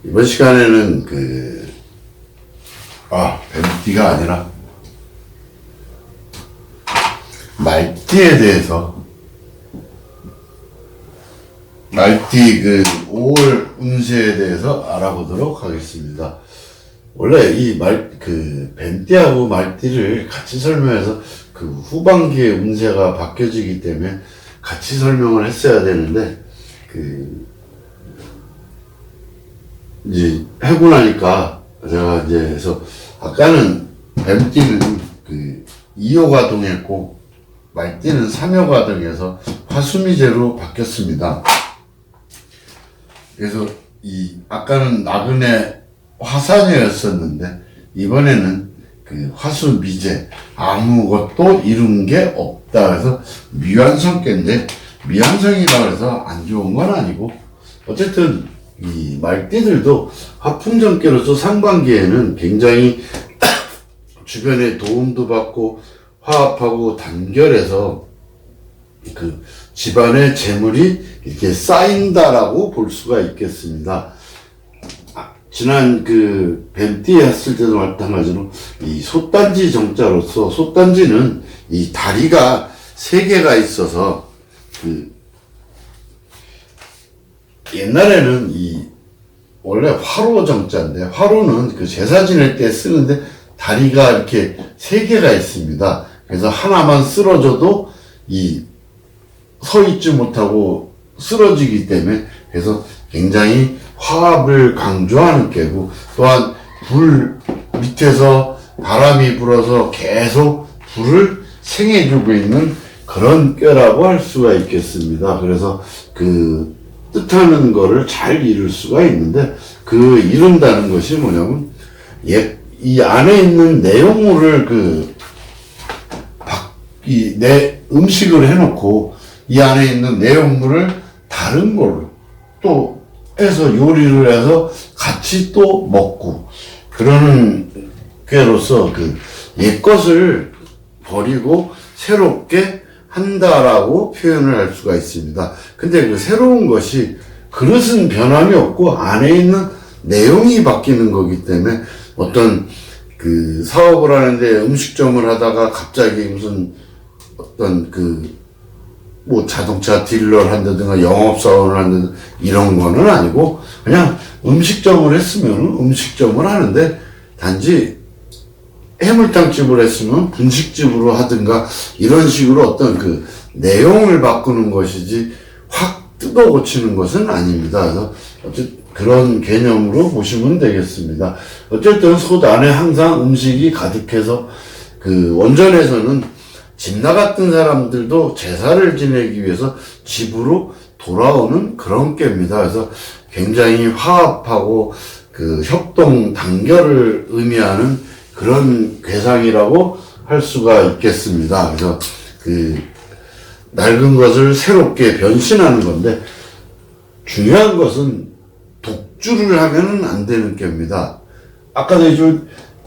이번 시간에는 뱀띠가 아니라 말띠에 대해서, 말띠 5월 운세에 대해서 알아보도록 하겠습니다. 원래 뱀띠하고 말띠를 같이 설명해서 후반기에 운세가 바뀌어지기 때문에 같이 설명을 했어야 되는데, 이제 하고 나니까 제가 이제 해서 아까는 뱀띠는 2호가동했고 말띠는 3호가동해서 화수미제로 바뀌었습니다. 그래서 아까는 나그네 화산이었었는데 이번에는 화수미제, 아무것도 이룬 게 없다. 그래서 미완성계인데, 미완성이라고 해서 안 좋은 건 아니고, 어쨌든 이 말띠들도 화풍전계로서 상반기에는 굉장히 주변에 도움도 받고 화합하고 단결해서 집안의 재물이 이렇게 쌓인다라고 볼 수가 있겠습니다. 지난 뱀띠 했을 때도 마찬가지로 이 솥단지 정자로서, 솥단지는 이 다리가 3개가 있어서 옛날에는 원래 화로 정자인데, 화로는 제사 지낼 때 쓰는데 다리가 이렇게 3개가 있습니다. 그래서 하나만 쓰러져도 서 있지 못하고 쓰러지기 때문에, 그래서 굉장히 화합을 강조하는 께고, 또한 불 밑에서 바람이 불어서 계속 불을 생해주고 있는 그런 꾀라고 할 수가 있겠습니다. 그래서 뜻하는 거를 잘 이룰 수가 있는데, 이룬다는 것이 뭐냐면, 이 안에 있는 내용물을 음식을 해놓고, 이 안에 있는 내용물을 다른 걸로 또 해서 요리를 해서 같이 또 먹고, 그러는 꾀로서 옛것을 버리고 새롭게 한다라고 표현을 할 수가 있습니다. 근데 새로운 것이 그릇은 변함이 없고 안에 있는 내용이 바뀌는 거기 때문에, 어떤 사업을 하는데 음식점을 하다가 갑자기 무슨 자동차 딜러를 한다든가 영업사원을 한다든가 이런 거는 아니고, 그냥 음식점을 했으면 음식점을 하는데, 단지 해물탕집을 했으면 분식집으로 하든가 이런 식으로 어떤 내용을 바꾸는 것이지 확 뜯어 고치는 것은 아닙니다. 그래서 어쨌든 그런 개념으로 보시면 되겠습니다. 어쨌든 솥 안에 항상 음식이 가득해서 원전에서는 집 나갔던 사람들도 제사를 지내기 위해서 집으로 돌아오는 그런 꾀입니다. 그래서 굉장히 화합하고 협동 단결을 의미하는 그런 괴상이라고 할 수가 있겠습니다. 그래서 낡은 것을 새롭게 변신하는 건데, 중요한 것은 독주를 하면은 안 되는 깹니다. 아까도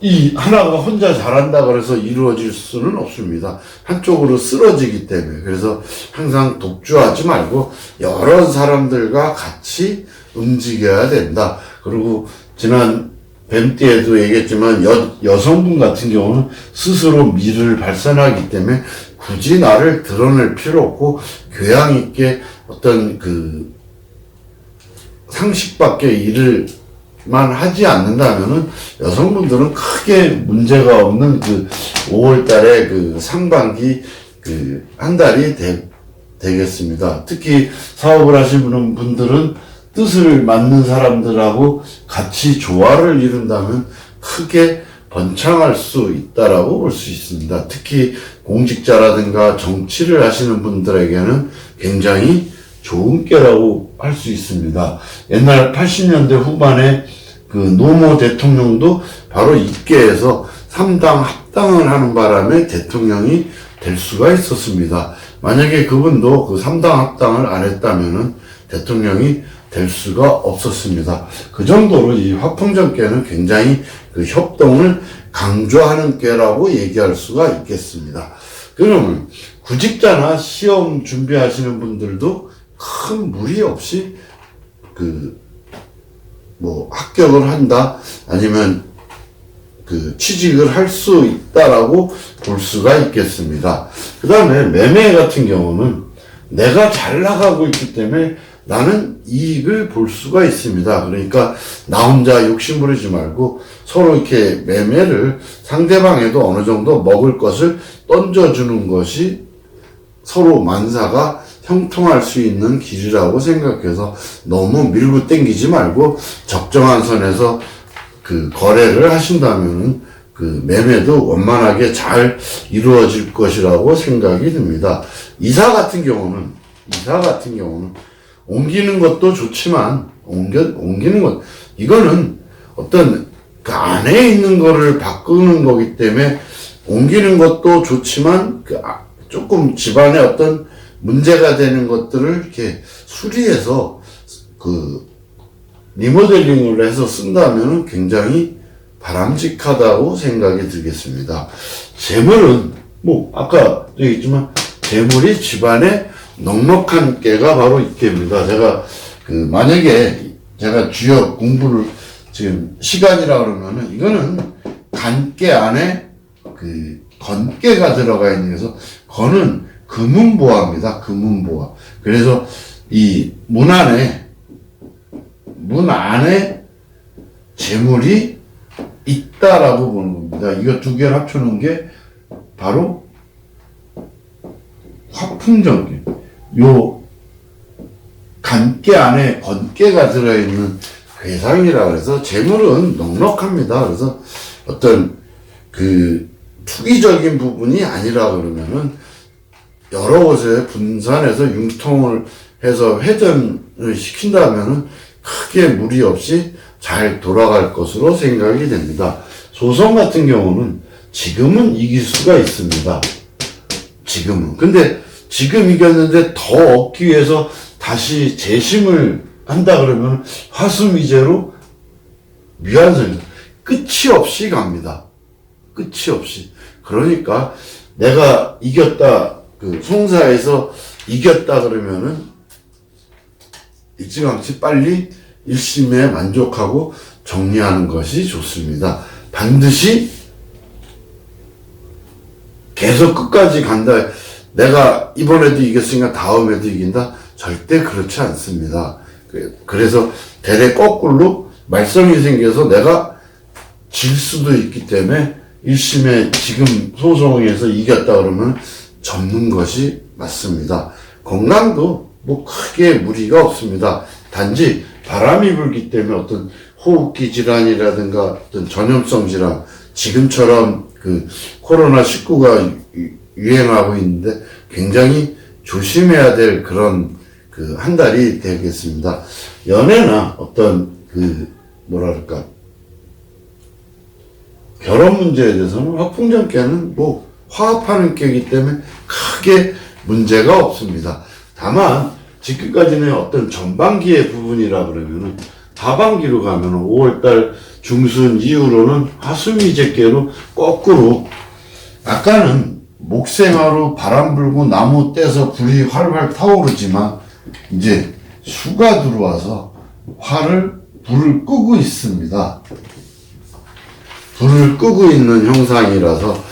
이 하나가 혼자 잘한다 그래서 이루어질 수는 없습니다. 한쪽으로 쓰러지기 때문에. 그래서 항상 독주하지 말고 여러 사람들과 같이 움직여야 된다. 그리고 지난 뱀띠에도 얘기했지만, 여성분 같은 경우는 스스로 미를 발산하기 때문에 굳이 나를 드러낼 필요 없고, 교양 있게 어떤 상식 밖의 일을만 하지 않는다면은 여성분들은 크게 문제가 없는 5월 달에 상반기 한 달이 되겠습니다. 특히 사업을 하시는 분들은 뜻을 맞는 사람들하고 같이 조화를 이룬다면 크게 번창할 수 있다라고 볼 수 있습니다. 특히 공직자라든가 정치를 하시는 분들에게는 굉장히 좋은 꾀라고 할 수 있습니다. 옛날 80년대 후반에 노무현 대통령도 바로 이 꾀에서 3당 합당을 하는 바람에 대통령이 될 수가 있었습니다. 만약에 그분도 3당 합당을 안 했다면은 대통령이 될 수가 없었습니다. 그 정도로 이 화풍전께는 굉장히 협동을 강조하는 꾀라고 얘기할 수가 있겠습니다. 그러면 구직자나 시험 준비하시는 분들도 큰 무리 없이 뭐 합격을 한다 아니면 그 취직을 할 수 있다라고 볼 수가 있겠습니다. 그 다음에 매매 같은 경우는 내가 잘 나가고 있기 때문에 나는 이익을 볼 수가 있습니다. 그러니까 나 혼자 욕심부리지 말고 서로 이렇게 매매를 상대방에도 어느 정도 먹을 것을 던져주는 것이 서로 만사가 형통할 수 있는 길이라고 생각해서 너무 밀고 땡기지 말고 적정한 선에서 그 거래를 하신다면은 그 매매도 원만하게 잘 이루어질 것이라고 생각이 듭니다. 이사 같은 경우는 옮기는 것도 좋지만 옮기는 것 이거는 어떤 그 안에 있는 거를 바꾸는 거기 때문에 옮기는 것도 좋지만 그 조금 집안에 어떤 문제가 되는 것들을 이렇게 수리해서 그 리모델링을 해서 쓴다면 굉장히 바람직하다고 생각이 들겠습니다. 재물은 뭐 아까 얘기했지만 재물이 집안에 넉넉한 깨가 바로 이깨입니다. 제가 그 만약에 제가 주역 공부를 지금 시간이라 그러면은 이거는 간깨 안에 그 건깨가 들어가 있는 그래서 건은 금운보화입니다. 금운보화. 그래서 이 문 안에 재물이 있다라고 보는 겁니다. 이거 두 개를 합쳐놓은 게 바로 화풍정깨. 요 간깨 안에 건깨가 들어있는 괴상이라 그래서 재물은 넉넉합니다. 그래서 어떤 그 투기적인 부분이 아니라 그러면은 여러 곳에 분산해서 융통을 해서 회전을 시킨다면은 크게 무리 없이 잘 돌아갈 것으로 생각이 됩니다. 소송 같은 경우는 지금은 이길 수가 있습니다. 지금은. 근데 지금 이겼는데 더 얻기 위해서 다시 재심을 한다 그러면 화수미제로 미완성 끝이 없이 갑니다. 끝이 없이. 그러니까 내가 이겼다, 그 송사에서 이겼다 그러면은 일찌감치 빨리 1심에 만족하고 정리하는 것이 좋습니다. 반드시 계속 끝까지 간다. 내가 이번에도 이겼으니까 다음에도 이긴다. 절대 그렇지 않습니다. 그래서 대대 거꾸로 말썽이 생겨서 내가 질 수도 있기 때문에 1심에 지금 소송에서 이겼다 그러면 접는 것이 맞습니다. 건강도 뭐 크게 무리가 없습니다. 단지 바람이 불기 때문에 어떤 호흡기 질환이라든가 어떤 전염성 질환, 지금처럼 그 코로나19가 유행하고 있는데 굉장히 조심해야 될 그런 그 한 달이 되겠습니다. 연애나 어떤 그 뭐랄까 결혼 문제에 대해서는 화풍정깨는 뭐 화합하는 깨이기 때문에 크게 문제가 없습니다. 다만 지금까지는 어떤 전반기의 부분이라 그러면은 하반기로 가면 5월달 중순 이후로는 화수미제깨로 거꾸로 아까는 목생화로 바람 불고 나무 떼서 불이 활활 타오르지만 이제 수가 들어와서 불을 끄고 있습니다. 불을 끄고 있는 형상이라서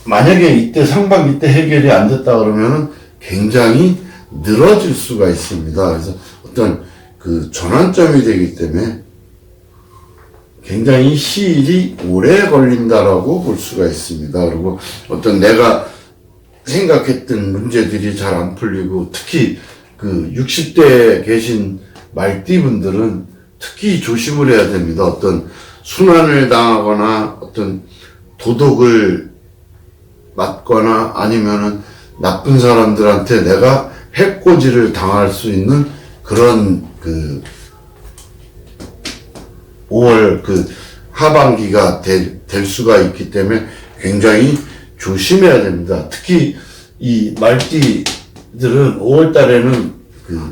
만약에 이때 상반기 때 해결이 안 됐다 그러면은 굉장히 늘어질 수가 있습니다. 그래서 어떤 그 전환점이 되기 때문에 굉장히 시일이 오래 걸린다라고 볼 수가 있습니다. 그리고 어떤 내가 생각했던 문제들이 잘 안 풀리고 특히 그 60대에 계신 말띠분들은 특히 조심을 해야 됩니다. 어떤 순환을 당하거나 어떤 도둑을 맞거나 아니면은 나쁜 사람들한테 내가 해코지를 당할 수 있는 그런 5월 하반기가 될 수가 있기 때문에 굉장히 조심해야 됩니다. 특히 이 말띠들은 5월 달에는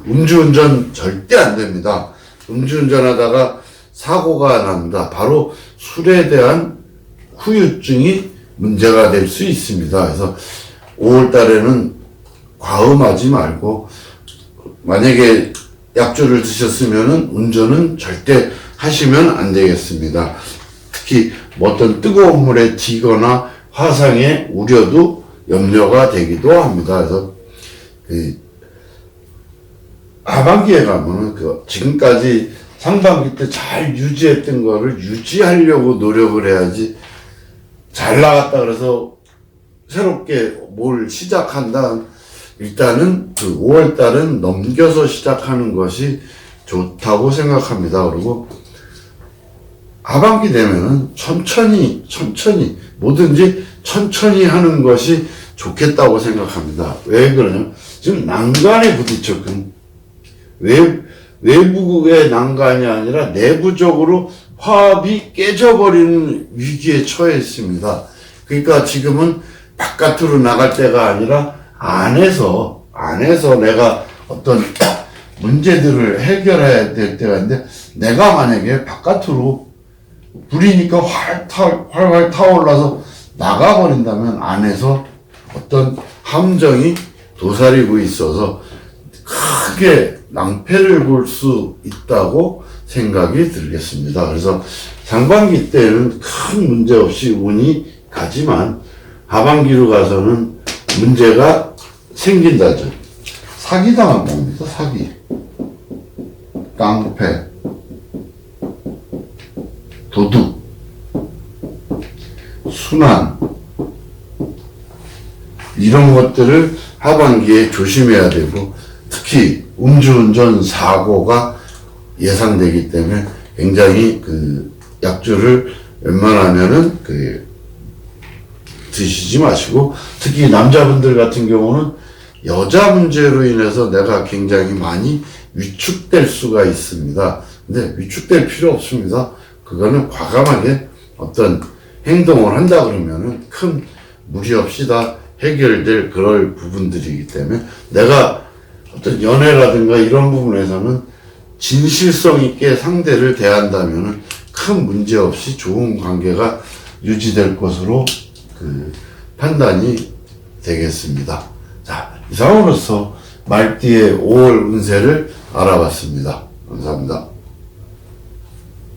음주운전 절대 안 됩니다. 음주운전 하다가 사고가 납니다. 바로 술에 대한 후유증이 문제가 될 수 있습니다. 그래서 5월 달에는 과음하지 말고 만약에 약주를 드셨으면은 운전은 절대 하시면 안 되겠습니다. 특히 뭐 어떤 뜨거운 물에 튀거나 화상의 우려도 염려가 되기도 합니다. 그래서 하반기에 가면은 지금까지 상반기 때 잘 유지했던 거를 유지하려고 노력을 해야지, 잘 나갔다 그래서 새롭게 뭘 시작한다. 일단은 5월달은 넘겨서 시작하는 것이 좋다고 생각합니다. 그리고 하반기 되면은 천천히 뭐든지 천천히 하는 것이 좋겠다고 생각합니다. 왜 그러냐면 지금 난간에 부딪혔거든요. 외부의 난간이 아니라 내부적으로 화합이 깨져버리는 위기에 처해 있습니다. 그러니까 지금은 바깥으로 나갈 때가 아니라 안에서 내가 어떤 문제들을 해결해야 될 때가 있는데, 내가 만약에 바깥으로 불이니까 활활 타올라서 나가버린다면 안에서 어떤 함정이 도사리고 있어서 크게 낭패를 볼 수 있다고 생각이 들겠습니다. 그래서 상반기 때는 큰 문제 없이 운이 가지만 하반기로 가서는 문제가 생긴다죠. 사기당한 겁니다. 사기, 깡패, 도둑, 순환, 이런 것들을 하반기에 조심해야 되고, 특히 음주운전 사고가 예상되기 때문에 굉장히 약주를 웬만하면은 드시지 마시고, 특히 남자분들 같은 경우는 여자 문제로 인해서 내가 굉장히 많이 위축될 수가 있습니다. 근데 위축될 필요 없습니다. 그거는 과감하게 어떤 행동을 한다 그러면은 큰 무리 없이 다 해결될 그럴 부분들이기 때문에, 내가 어떤 연애라든가 이런 부분에서는 진실성 있게 상대를 대한다면은 큰 문제 없이 좋은 관계가 유지될 것으로 판단이 되겠습니다. 자, 이상으로서 말띠의 5월 운세를 알아봤습니다. 감사합니다.